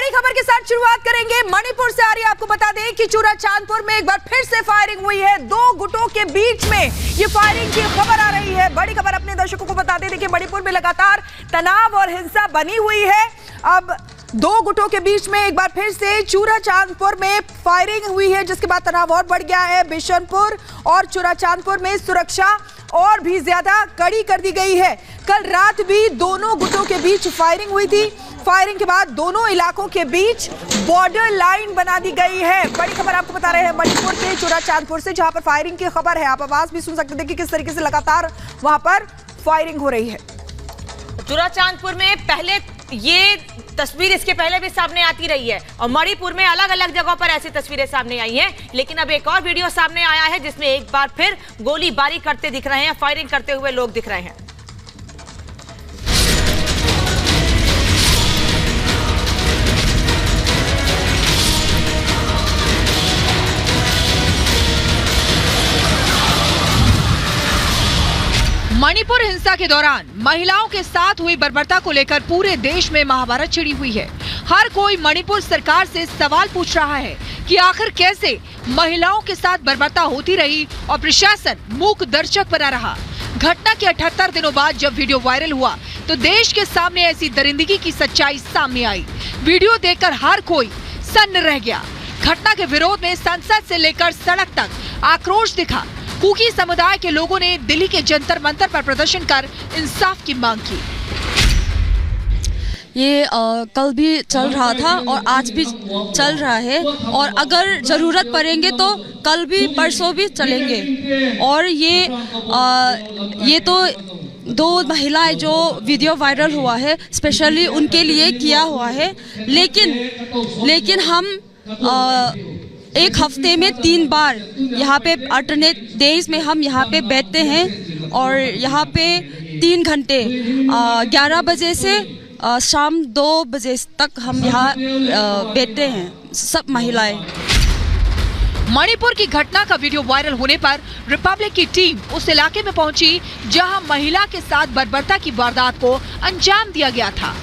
बड़ी खबर के साथ शुरुआत करेंगे। मणिपुर से आ रही है, आपको बता दें कि चूड़ाचांदपुर में एक बार फिर से फायरिंग हुई है। दो गुटों के बीच में ये फायरिंग की खबर आ रही है। बड़ी खबर अपने दर्शकों को बता दें कि मणिपुर में लगातार तनाव और हिंसा बनी हुई है। अब दो गुटों के बीच में एक बार फिर से चूड़ाचांदपुर में फायरिंग हुई है, जिसके बाद तनाव और बढ़ गया है। बिशनपुर और चूड़ाचांदपुर में सुरक्षा और भी ज्यादा कड़ी कर दी गई है। कल रात भी दोनों गुटों के बीच फायरिंग हुई थी। फायरिंग के बाद दोनों इलाकों के बीच बॉर्डर लाइन बना दी गई है। बड़ी खबर आपको बता रहे हैं मणिपुर के चूड़ाचांदपुर से, जहां पर फायरिंग की खबर है। आप आवाज भी सुन सकते हैं कि किस तरीके से लगातार वहां पर फायरिंग हो रही है। चूड़ाचांदपुर में पहले ये तस्वीर इसके पहले भी सामने आती रही है और मणिपुर में अलग अलग जगहों पर ऐसी तस्वीरें सामने आई हैं, लेकिन अब एक और वीडियो सामने आया है जिसमें एक बार फिर गोलीबारी करते दिख रहे हैं, फायरिंग करते हुए लोग दिख रहे हैं। मणिपुर हिंसा के दौरान महिलाओं के साथ हुई बर्बरता को लेकर पूरे देश में महाभारत छिड़ी हुई है। हर कोई मणिपुर सरकार से सवाल पूछ रहा है कि आखिर कैसे महिलाओं के साथ बर्बरता होती रही और प्रशासन मूक दर्शक बना रहा। घटना के 78 दिनों बाद जब वीडियो वायरल हुआ तो देश के सामने ऐसी दरिंदगी की सच्चाई सामने आई। वीडियो देखकर हर कोई सन्न रह गया। घटना के विरोध में संसद से लेकर सड़क तक आक्रोश दिखा। कुकी समुदाय के लोगों ने दिल्ली के जंतर मंतर पर प्रदर्शन कर इंसाफ की मांग की। ये कल भी चल रहा था और आज भी चल रहा है, और अगर ज़रूरत पड़ेंगे तो कल भी परसों भी चलेंगे। और ये तो दो महिलाएं जो वीडियो वायरल हुआ है स्पेशली उनके लिए किया हुआ है, लेकिन हम एक हफ्ते में 3 बार यहाँ पे अल्टरनेट डेज में हम यहाँ पे बैठते हैं और यहाँ पे 3 घंटे 11 बजे से शाम 2 बजे तक हम यहाँ बैठते हैं सब महिलाएं। मणिपुर की घटना का वीडियो वायरल होने पर रिपब्लिक की टीम उस इलाके में पहुंची जहां महिला के साथ बर्बरता की वारदात को अंजाम दिया गया था।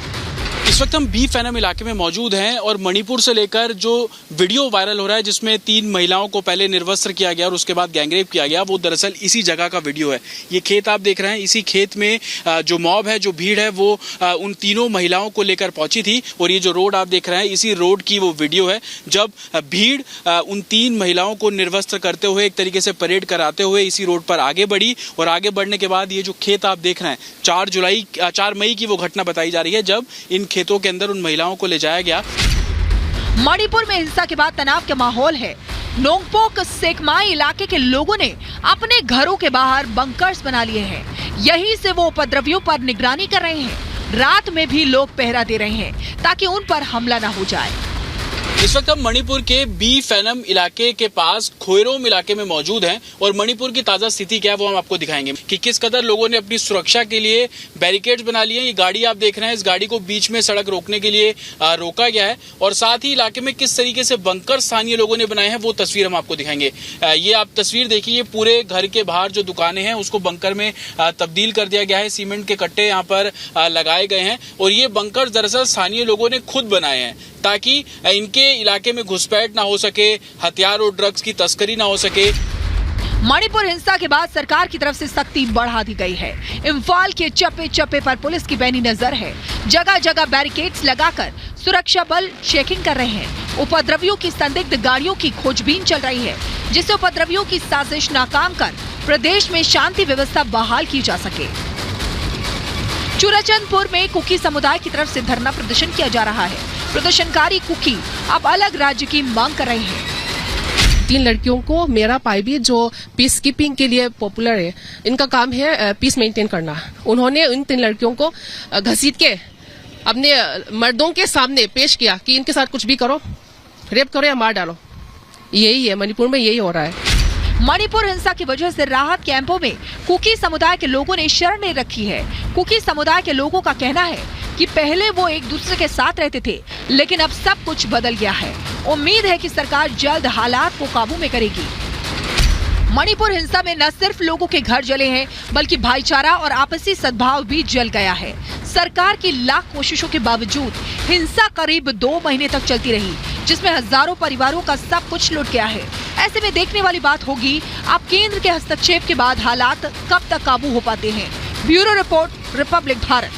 इस वक्त हम बीफेनम इलाके में मौजूद हैं और मणिपुर से लेकर जो वीडियो वायरल हो रहा है जिसमें 3 महिलाओं को पहले निर्वस्त्र किया गया और उसके बाद गैंगरेप किया गया, वो दरअसल इसी जगह का वीडियो है। ये खेत आप देख रहे हैं, इसी खेत में जो मॉब है, जो भीड़ है, वो उन तीनों महिलाओं को लेकर पहुंची थी। और ये जो रोड आप देख रहे हैं, इसी रोड की वो वीडियो है जब भीड़ उन 3 महिलाओं को निर्वस्त्र करते हुए एक तरीके से परेड कराते हुए इसी रोड पर आगे बढ़ी। और आगे बढ़ने के बाद ये जो खेत आप देख रहे हैं, 4 मई की वो घटना बताई जा रही है जब इन खेतों के अंदर उन महिलाओं को ले जाया गया। मणिपुर में हिंसा के बाद तनाव का माहौल है। नोंगपोक सेकमाई इलाके के लोगों ने अपने घरों के बाहर बंकर्स बना लिए हैं। यहीं से वो उपद्रवियों पर निगरानी कर रहे हैं। रात में भी लोग पहरा दे रहे हैं ताकि उन पर हमला न हो जाए। इस वक्त हम मणिपुर के बीफेनम इलाके के पास खोयरोम इलाके में मौजूद हैं और मणिपुर की ताजा स्थिति क्या है वो हम आपको दिखाएंगे कि किस कदर लोगों ने अपनी सुरक्षा के लिए बैरिकेड्स बना लिए हैं। ये गाड़ी आप देख रहे हैं, इस गाड़ी को बीच में सड़क रोकने के लिए रोका गया है और साथ ही इलाके में किस तरीके से बंकर स्थानीय लोगों ने बनाए हैं वो तस्वीर हम आपको दिखाएंगे। ये आप तस्वीर देखिए, पूरे घर के बाहर जो दुकानें हैं उसको बंकर में तब्दील कर दिया गया है। सीमेंट के कट्टे यहाँ पर लगाए गए हैं और ये बंकर दरअसल स्थानीय लोगों ने खुद बनाए हैं ताकि इनके इलाके में घुसपैठ ना हो सके, हथियार और ड्रग्स की तस्करी ना हो सके। मणिपुर हिंसा के बाद सरकार की तरफ से सख्ती बढ़ा दी गई है। इम्फाल के चप्पे चप्पे पर पुलिस की पैनी नजर है। जगह जगह बैरिकेड्स लगाकर सुरक्षा बल चेकिंग कर रहे हैं। उपद्रवियों की संदिग्ध गाड़ियों की खोजबीन चल रही है, जिससे उपद्रवियों की साजिश नाकाम कर प्रदेश में शांति व्यवस्था बहाल की जा सके। चूड़ाचांदपुर में कुकी समुदाय की तरफ से धरना प्रदर्शन किया जा रहा है। प्रदर्शनकारी कुकी अब अलग राज्य की मांग कर रहे हैं। 3 लड़कियों को मेरा पाई भी जो पीस कीपिंग के लिए पॉपुलर है, इनका काम है पीस मेंटेन करना। उन्होंने इन 3 लड़कियों को घसीट के अपने मर्दों के सामने पेश किया कि इनके साथ कुछ भी करो, रेप करो या मार डालो। यही है मणिपुर में, यही हो रहा है। मणिपुर हिंसा की वजह से राहत कैंपों में कुकी समुदाय के लोगों ने शरण ले रखी है। कुकी समुदाय के लोगों का कहना है कि पहले वो एक दूसरे के साथ रहते थे, लेकिन अब सब कुछ बदल गया है। उम्मीद है कि सरकार जल्द हालात को काबू में करेगी। मणिपुर हिंसा में न सिर्फ लोगों के घर जले हैं, बल्कि भाईचारा और आपसी सद्भाव भी जल गया है। सरकार की लाख कोशिशों के बावजूद हिंसा करीब 2 महीने तक चलती रही, जिसमें हजारों परिवारों का सब कुछ लुट गया है। ऐसे में देखने वाली बात होगी अब केंद्र के हस्तक्षेप के बाद हालात कब तक काबू हो पाते हैं। Bureau report, Republic Bharat.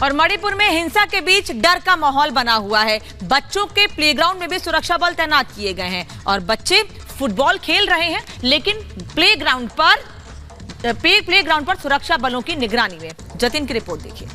और मणिपुर में हिंसा के बीच डर का माहौल बना हुआ है। बच्चों के प्लेग्राउंड में भी सुरक्षा बल तैनात किए गए हैं और बच्चे फुटबॉल खेल रहे हैं, लेकिन प्लेग्राउंड पर सुरक्षा बलों की निगरानी में। जतिन की रिपोर्ट देखिए।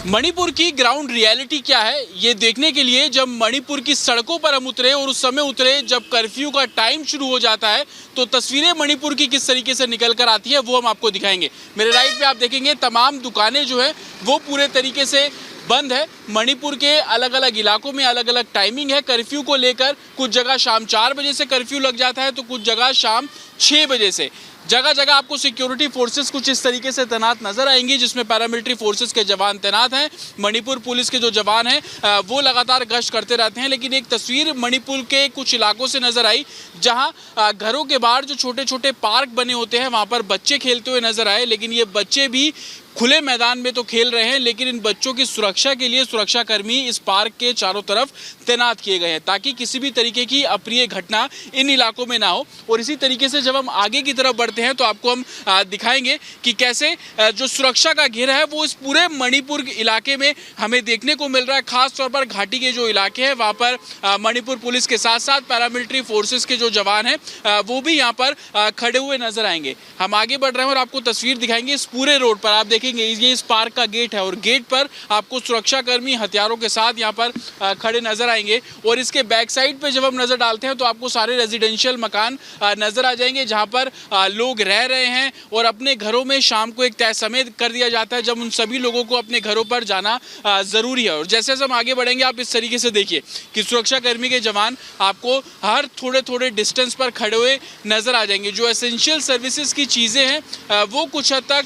मणिपुर की ग्राउंड रियलिटी क्या है ये देखने के लिए जब मणिपुर की सड़कों पर हम उतरे और उस समय उतरे जब कर्फ्यू का टाइम शुरू हो जाता है, तो तस्वीरें मणिपुर की किस तरीके से निकल कर आती है वो हम आपको दिखाएंगे। मेरे राइट पे आप देखेंगे तमाम दुकानें जो है वो पूरे तरीके से बंद है। मणिपुर के अलग अलग इलाकों में अलग अलग टाइमिंग है कर्फ्यू को लेकर। कुछ जगह शाम 4 बजे से कर्फ्यू लग जाता है तो कुछ जगह शाम 6 बजे से। जगह जगह आपको सिक्योरिटी फोर्सेस कुछ इस तरीके से तैनात नजर आएंगी, जिसमें पैरामिलिट्री फोर्सेस के जवान तैनात हैं। मणिपुर पुलिस के जो जवान हैं वो लगातार गश्त करते रहते हैं। लेकिन एक तस्वीर मणिपुर के कुछ इलाकों से नजर आई जहां घरों के बाहर जो छोटे छोटे पार्क बने होते हैं वहां पर बच्चे खेलते हुए नजर आए। लेकिन ये बच्चे भी खुले मैदान में तो खेल रहे हैं, लेकिन इन बच्चों की सुरक्षा के लिए सुरक्षाकर्मी इस पार्क के चारों तरफ तैनात किए गए हैं ताकि किसी भी तरीके की अप्रिय घटना इन इलाकों में ना हो। और इसी तरीके से जब हम आगे की तरफ बढ़ते हैं तो आपको हम दिखाएंगे कि कैसे जो सुरक्षा का घेरा है वो इस पूरे मणिपुर इलाके में हमें देखने को मिल रहा है। खास तौर पर घाटी के जो इलाके हैं वहाँ पर मणिपुर पुलिस के साथ साथ पैरामिलिट्री फोर्सेस के जो जवान हैं वो भी यहाँ पर खड़े हुए नजर आएंगे। हम आगे बढ़ रहे हैं और आपको तस्वीर दिखाएंगे। इस पूरे रोड पर आप ये इस पार्क का गेट है और गेट पर आपको सुरक्षाकर्मी हथियारों के साथ यहाँ पर खड़े नजर आएंगे। और इसके बैक साइड पे जब हम नजर डालते हैं तो आपको सारे रेजिडेंशियल मकान नजर आ जाएंगे जहाँ पर लोग रह रहे हैं और अपने घरों में शाम को एक तय समय कर दिया जाता है जब उन सभी लोगों को अपने घरों पर जाना जरूरी है। और जैसे हम आगे बढ़ेंगे आप इस तरीके से देखिए कि सुरक्षाकर्मी के जवान आपको हर थोड़े थोड़े डिस्टेंस पर खड़े हुए नजर आ जाएंगे। जो एसेंशियल सर्विसेज की चीजें हैं वो कुछ हद तक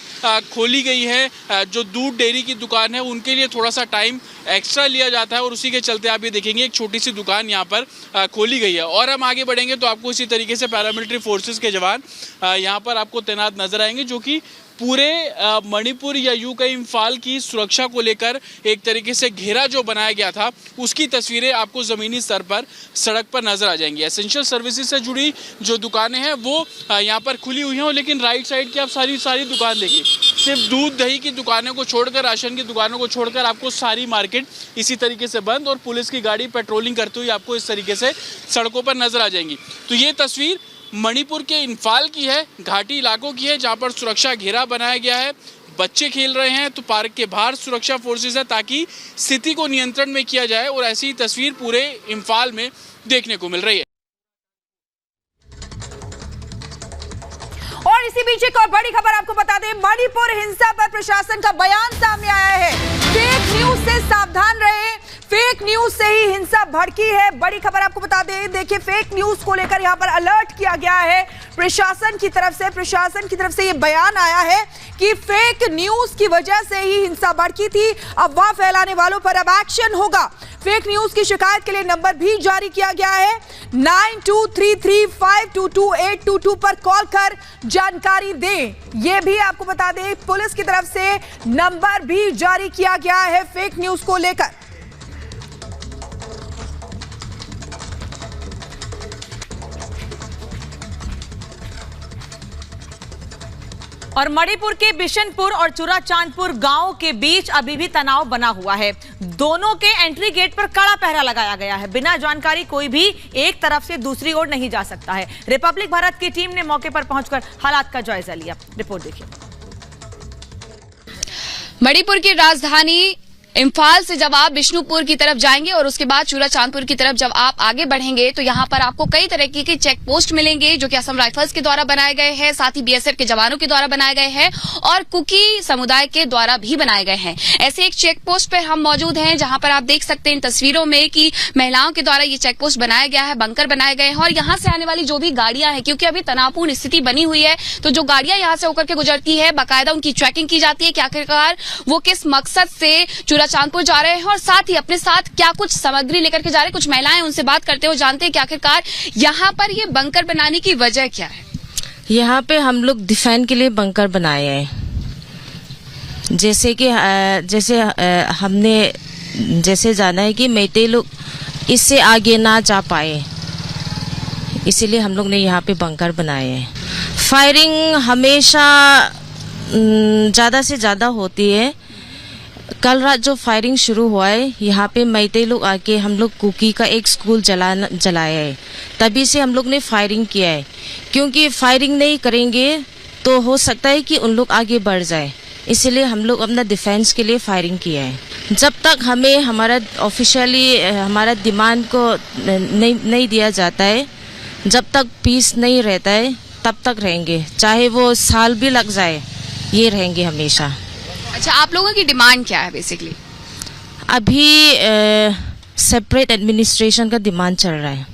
खोली गई है। जो दूध डेयरी की दुकान है उनके लिए थोड़ा सा टाइम एक्स्ट्रा लिया जाता है और उसी के चलते आप ये देखेंगे एक छोटी सी दुकान यहाँ पर खोली गई है। और हम आगे बढ़ेंगे तो आपको इसी तरीके से पैरामिलिट्री फोर्सेस के जवान यहाँ पर आपको तैनात नजर आएंगे जो कि पूरे मणिपुर या यूं कहीं इम्फाल की सुरक्षा को लेकर एक तरीके से घेरा जो बनाया गया था उसकी तस्वीरें आपको ज़मीनी स्तर पर सड़क पर नजर आ जाएंगी। एसेंशियल सर्विसेज से जुड़ी जो दुकानें हैं वो यहाँ पर खुली हुई हैं, लेकिन राइट साइड की आप सारी दुकान देखिए, सिर्फ दूध दही की दुकानों को छोड़कर, राशन की दुकानों को छोड़कर आपको सारी मार्केट इसी तरीके से बंद और पुलिस की गाड़ी पेट्रोलिंग करते हुए आपको इस तरीके से सड़कों पर नजर आ जाएंगी। तो ये तस्वीर मणिपुर के इम्फाल की है, घाटी इलाकों की है जहां पर सुरक्षा घेरा बनाया गया है। बच्चे खेल रहे हैं तो पार्क के बाहर सुरक्षा फोर्सेस है ताकि स्थिति को नियंत्रण में किया जाए और ऐसी तस्वीर पूरे इम्फाल में देखने को मिल रही है। और इसी बीच एक और बड़ी खबर आपको बता दें, मणिपुर हिंसा पर प्रशासन का बयान सामने आया है। फेक न्यूज से सावधान रहे, फेक न्यूज से ही हिंसा भड़की है। बड़ी खबर आपको बता दें, देखिए फेक न्यूज को लेकर यहां पर अलर्ट किया गया है प्रशासन की तरफ से ये बयान आया है कि फेक न्यूज की वजह से ही हिंसा भड़की थी। अफवाह फैलाने वालों पर अब एक्शन होगा। फेक न्यूज की शिकायत के लिए नंबर भी जारी किया गया है। 9233522822 पर कॉल कर जानकारी दें। यह भी आपको बता दें पुलिस की तरफ से नंबर भी जारी किया गया है फेक न्यूज को लेकर। और मणिपुर के बिशनपुर और चूराचांदपुर गांव के बीच अभी भी तनाव बना हुआ है। दोनों के एंट्री गेट पर कड़ा पहरा लगाया गया है। बिना जानकारी कोई भी एक तरफ से दूसरी ओर नहीं जा सकता है। रिपब्लिक भारत की टीम ने मौके पर पहुंचकर हालात का जायजा लिया। रिपोर्ट देखिए। मणिपुर की राजधानी इम्फाल से जब आप बिष्णुपुर की तरफ जाएंगे और उसके बाद चूराचांदपुर की तरफ जब आप आगे बढ़ेंगे तो यहाँ पर आपको कई तरह के चेक पोस्ट मिलेंगे जो कि असम राइफल्स के द्वारा बनाए गए हैं, साथ ही बीएसएफ के जवानों के द्वारा बनाए गए हैं और कुकी समुदाय के द्वारा भी बनाए गए हैं। ऐसे एक चेक पोस्ट पर हम मौजूद हैं जहां पर आप देख सकते हैं इन तस्वीरों में कि महिलाओं के द्वारा ये चेक पोस्ट बनाया गया है, बंकर बनाए गए हैं और यहाँ से आने वाली जो भी गाड़ियां हैं, क्योंकि अभी तनावपूर्ण स्थिति बनी हुई है, तो जो गाड़ियां यहाँ से होकर के गुजरती है बाकायदा उनकी ट्रैकिंग की जाती है कि आखिरकार वो किस मकसद से चूरा चांदपुर जा रहे हैं और साथ ही अपने साथ क्या कुछ सामग्री लेकर के जा रहे हैं। कुछ महिलाएं उनसे बात करते हुए जानते हैं कि आखिरकार यहाँ पर ये बंकर बनाने की वजह क्या है। यहाँ पे हम लोग डिफेंस के लिए बंकर बनाए हैं। जैसे हमने जैसे जाना है कि मैते लोग इससे आगे ना जा पाए, इसीलिए हम लोग ने यहाँ पे बंकर बनाए हैं। फायरिंग हमेशा ज़्यादा से ज़्यादा होती है। कल रात जो फायरिंग शुरू हुआ है, यहाँ पे मैते लोग आके हम लोग कुकी का एक स्कूल जलाया है, तभी से हम लोग ने फायरिंग किया है। क्योंकि फायरिंग नहीं करेंगे तो हो सकता है कि उन लोग आगे बढ़ जाए, इसलिए हम लोग अपना डिफेंस के लिए फायरिंग किया है। जब तक हमें हमारा ऑफिशियली हमारा डिमांड को नहीं दिया जाता है, जब तक पीस नहीं रहता है, तब तक रहेंगे, चाहे वो साल भी लग जाए, ये रहेंगे हमेशा। अच्छा, आप लोगों की डिमांड क्या है बेसिकली? अभी सेपरेट एडमिनिस्ट्रेशन का डिमांड चल रहा है।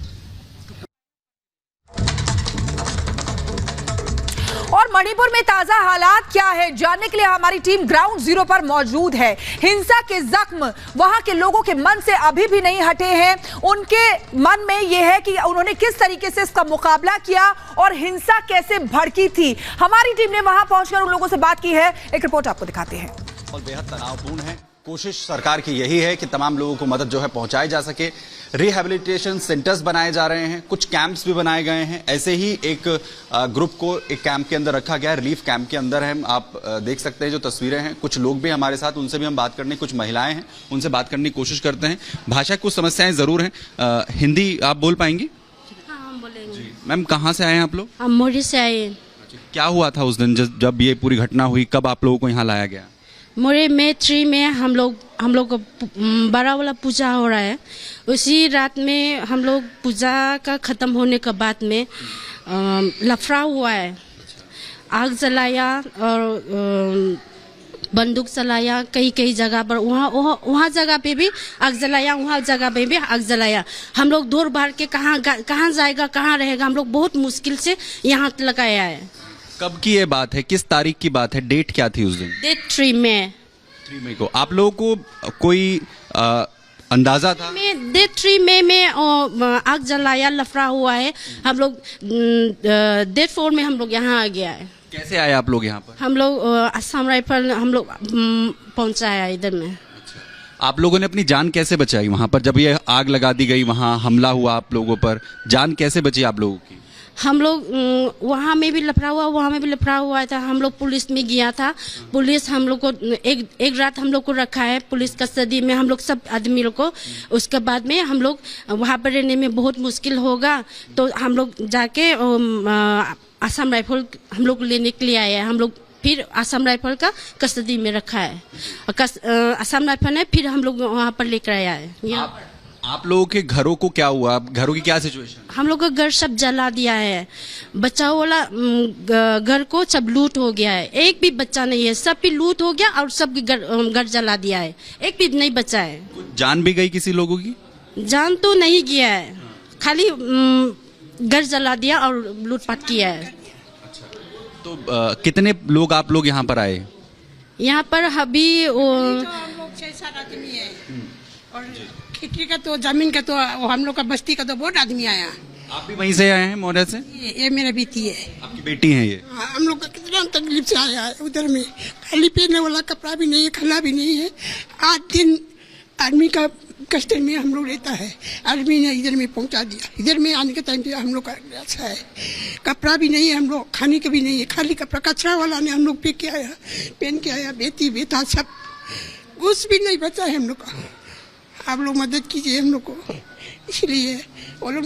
और मणिपुर में ताजा हालात क्या है, जानने के लिए हमारी टीम ग्राउंड जीरो पर मौजूद है। हिंसा के जख्म वहां के लोगों के मन से अभी भी नहीं हटे हैं। उनके मन में यह है कि उन्होंने किस तरीके से इसका मुकाबला किया और हिंसा कैसे भड़की थी। हमारी टीम ने वहां पहुंचकर उन लोगों से बात की है, एक रिपोर्ट आपको दिखाते हैं। और बेहद तनावपूर्ण है। कोशिश सरकार की यही है कि तमाम लोगों को मदद जो है पहुंचाई जा सके। रिहैबिलिटेशन सेंटर्स बनाए जा रहे हैं, कुछ कैंप्स भी बनाए गए हैं। ऐसे ही एक ग्रुप को एक कैंप के अंदर रखा गया है, रिलीफ कैंप के अंदर है। आप देख सकते हैं जो तस्वीरें हैं। कुछ लोग भी हमारे साथ, उनसे भी हम बात करने, कुछ महिलाएं हैं उनसे बात करने की कोशिश करते हैं। भाषा की कुछ समस्याएं जरूर हैं। हिंदी आप बोल पाएंगी? हाँ, हम बोलेंगे। मैम, कहाँ से आए हैं आप लोग? हम मोरी से आए। क्या हुआ था उस दिन जब ये पूरी घटना हुई? कब आप लोगों को यहाँ लाया गया? मोरे में 3 में हम लोग को बड़ा वाला पूजा हो रहा है। उसी रात में हम लोग पूजा का खत्म होने के बाद में लफड़ा हुआ है। आग जलाया और बंदूक चलाया कई जगह पर। वहाँ जगह पे भी आग जलाया, वहाँ जगह पे भी आग जलाया। हम लोग दौड़ भाग के कहाँ जाएगा, कहाँ रहेगा, हम लोग बहुत मुश्किल से यहाँ तक आया है। कब की ये बात है? किस तारीख की बात है? डेट क्या थी उस दिन? डेट 3 मई। 3 मई को आप लोगों को कोई अंदाजा था? डेट 3 मई में आग जलाया, लफड़ा हुआ है। हम लोग डेट 4 में हम लोग यहाँ आ गया है। कैसे आए आप लोग यहाँ पर? हम लोग असम राइफल हम लोग पहुँचाया इधर में। आप लोगों ने अपनी जान कैसे बचाई वहाँ पर जब ये आग लगा दी गई? वहाँ हमला हुआ आप लोगों पर, जान कैसे बची आप लोगों की? हम लोग वहाँ में भी लफड़ा हुआ, वहाँ में भी लफड़ा हुआ था। हम लोग पुलिस में गया था। पुलिस हम लोग को एक रात हम लोग को रखा है पुलिस कस्टडी में, हम लोग सब आदमी लोग को। उसके बाद में हम लोग वहाँ पर रहने में बहुत मुश्किल होगा, तो हम लोग जाके असम राइफल हम लोग लेने के लिए आए हैं। हम लोग फिर असम राइफल का कस्टडी में रखा है। असम राइफल है, फिर हम लोग वहाँ पर लेकर आया है। आप लोगों के घरों को क्या हुआ? घरों की क्या सिचुएशन? हम लोग का घर सब जला दिया है। बच्चा वाला घर को सब लूट हो गया है। एक भी बच्चा नहीं है, सब भी लूट हो गया और सब घर जला दिया है। एक भी नहीं बचा है। जान भी गई किसी लोगों की? जान तो नहीं गया है, खाली घर जला दिया और लूटपाट किया है। तो कितने लोग आप लोग यहाँ पर आए? यहाँ पर अभी 6-7 आदमी है और खेती का तो जमीन का तो हम लोग का बस्ती का तो बहुत आदमी आया। आप भी वहीं से आए हैं मोहरा से? ये मेरा बेटी है। आपकी बेटी है ये? हम लोग का कितना तकलीफ से आया है उधर में। खाली पहनने वाला कपड़ा भी नहीं है, खाना भी नहीं है। 8 दिन आदमी का कष्ट में हम लोग रहता है। आदमी ने इधर में पहुंचा दिया। इधर में आने के टाइम पे हम लोग का अच्छा है, कपड़ा भी नहीं है, हम लोग खाने का भी नहीं है। खाली कपड़ा कचरा वाला ने हम लोग पे के आया, पहन के आया। बेटी बेटा सब कुछ भी नहीं बचा है हम लोग का। आप लोग मदद कीजिए हम लोग को, इसलिए वो लोग